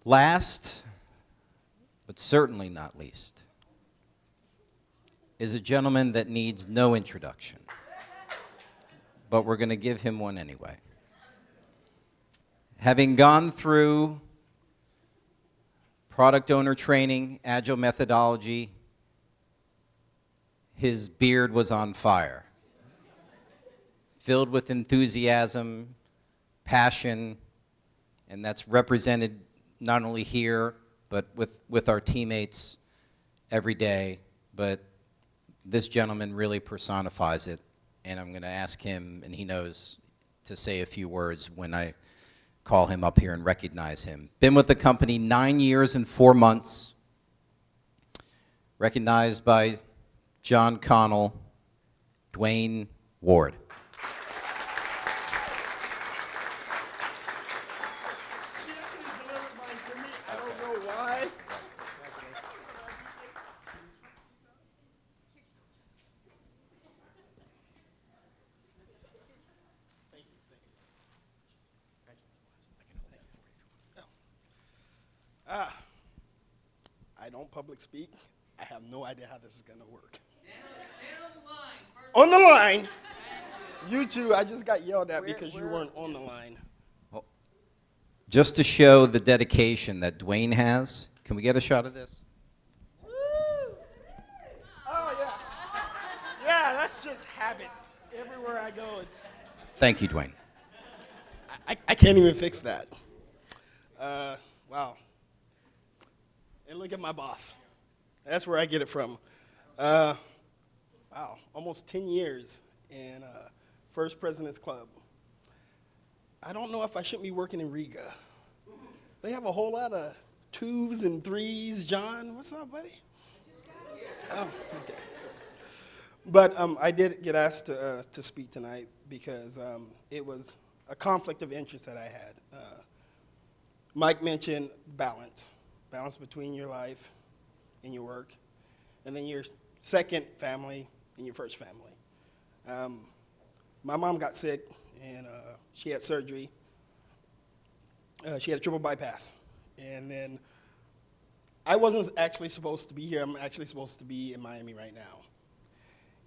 Last, but certainly not least, is a gentleman that needs no introduction, but we're going to give him one anyway. Having gone through product owner training, agile methodology, his beard was on fire, filled with enthusiasm, passion, and that's represented not only here, but with our teammates every day. But this gentleman really personifies it, and I'm going to ask him, and he knows, to say a few words when I call him up here and recognize him. Been with the company 9 years and 4 months, recognized by John Connell, Diwaine Word. I don't public speak. I have no idea how this is going to work. On the line. You two, I just got yelled at because you weren't on the line. Well, just to show the dedication that Diwaine has, can we get a shot of this? Woo! Oh, yeah. Yeah, that's just habit. Everywhere I go, it's... Thank you, Diwaine. I can't even fix that. Wow. And look at my boss. That's where I get it from. Wow, almost 10 years in First President's Club. I don't know if I shouldn't be working in Riga. They have a whole lot of 2s and 3s. John, what's up, buddy? Oh, okay. But I did get asked to speak tonight because it was a conflict of interest that I had. Mike mentioned balance between your life and your work, and then your second family and your first family. My mom got sick, and she had surgery. She had a triple bypass, and then I wasn't actually supposed to be here. I'm actually supposed to be in Miami right now.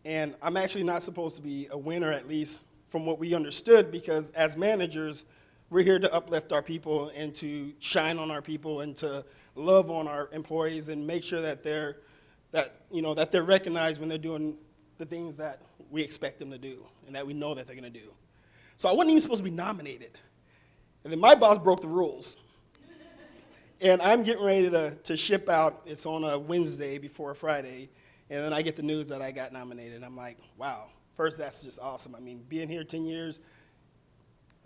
And I'm actually not supposed to be a winner, at least from what we understood, because as managers, we're here to uplift our people and to shine on our people and to love on our employees and make sure that they're recognized when they're doing the things that we expect them to do and that we know that they're going to do. So I wasn't even supposed to be nominated. And then my boss broke the rules. And I'm getting ready to ship out. It's on a Wednesday before a Friday. And then I get the news that I got nominated. I'm like, wow. First, that's just awesome. I mean, being here 10 years,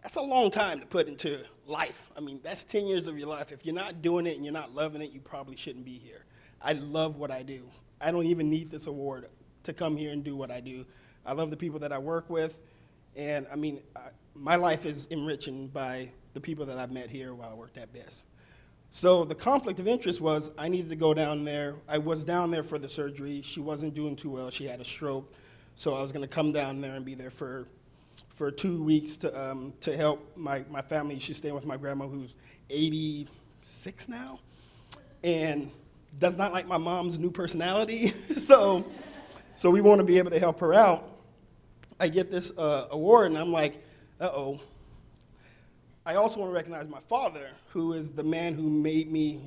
that's a long time to put into life. I mean, that's 10 years of your life. If you're not doing it and you're not loving it, you probably shouldn't be here. I love what I do. I don't even need this award to come here and do what I do. I love the people that I work with. And, I mean, my life is enriching by the people that I've met here while I worked at BIS. So the conflict of interest was I needed to go down there. I was down there for the surgery. She wasn't doing too well. She had a stroke. So I was going to come down there and be there for 2 weeks to help my family. She's staying with my grandma, who's 86 now, and does not like my mom's new personality. so we want to be able to help her out. I get this award, and I'm like, uh-oh. I also want to recognize my father, who is the man who made me.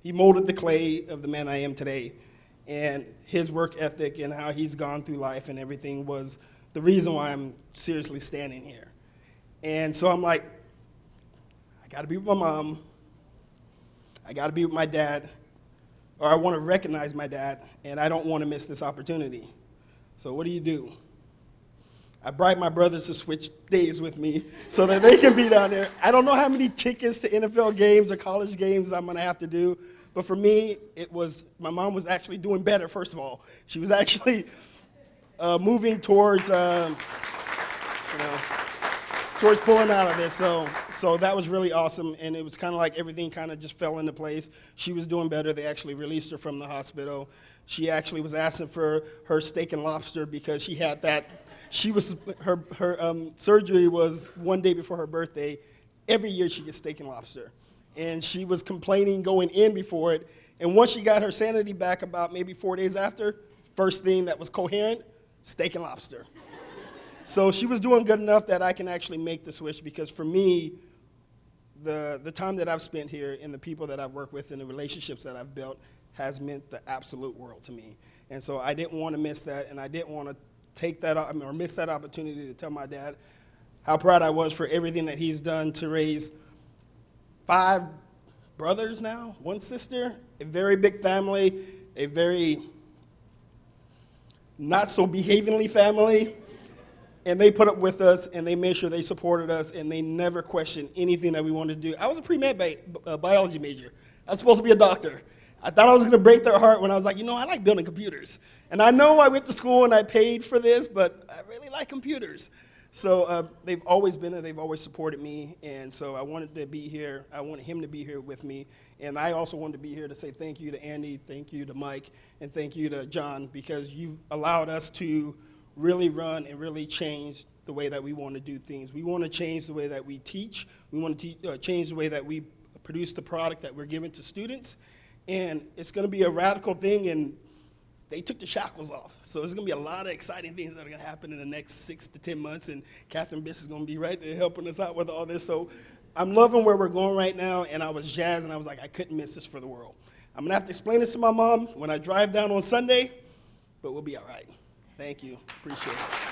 He molded the clay of the man I am today, and his work ethic and how he's gone through life and everything was the reason why I'm seriously standing here. And so I'm like, I got to be with my mom. I got to be with my dad, or I want to recognize my dad, and I don't want to miss this opportunity. So what do? I bribed my brothers to switch days with me so that they can be down there. I don't know how many tickets to NFL games or college games I'm going to have to do, but for me, my mom was actually doing better, first of all. She was actually moving towards pulling out of this. So that was really awesome, and it was kind of like everything kind of just fell into place. She was doing better. They actually released her from the hospital. She actually was asking for her steak and lobster because she had that. Her surgery was one day before her birthday. Every year she gets steak and lobster. and she was complaining going in before it. And once she got her sanity back about maybe 4 days after, first thing that was coherent, steak and lobster. So she was doing good enough that I can actually make the switch, because for me, the time that I've spent here and the people that I've worked with and the relationships that I've built has meant the absolute world to me. And so I didn't want to miss that, and I didn't want to take that or miss that opportunity to tell my dad how proud I was for everything that he's done to raise 5 brothers now, 1 sister, a very big family, a very not so behavingly family. And they put up with us, and they made sure they supported us, and they never questioned anything that we wanted to do. I was a pre-med biology major. I was supposed to be a doctor. I thought I was going to break their heart when I was like, I like building computers. And I know I went to school and I paid for this, but I really like computers. So they've always been there. They've always supported me. And so I wanted to be here. I wanted him to be here with me. And I also wanted to be here to say thank you to Andy, thank you to Mike, and thank you to John, because you've allowed us to really run and really change the way that we want to do things. We want to change the way that we teach. We want to change the way that we produce the product that we're giving to students. And it's going to be a radical thing, and they took the shackles off. So there's going to be a lot of exciting things that are going to happen in the next 6 to 10 months, and Catherine Biss is going to be right there helping us out with all this. So I'm loving where we're going right now, and I was jazzed, and I was like, I couldn't miss this for the world. I'm going to have to explain this to my mom when I drive down on Sunday, but we'll be all right. Thank you. Appreciate it.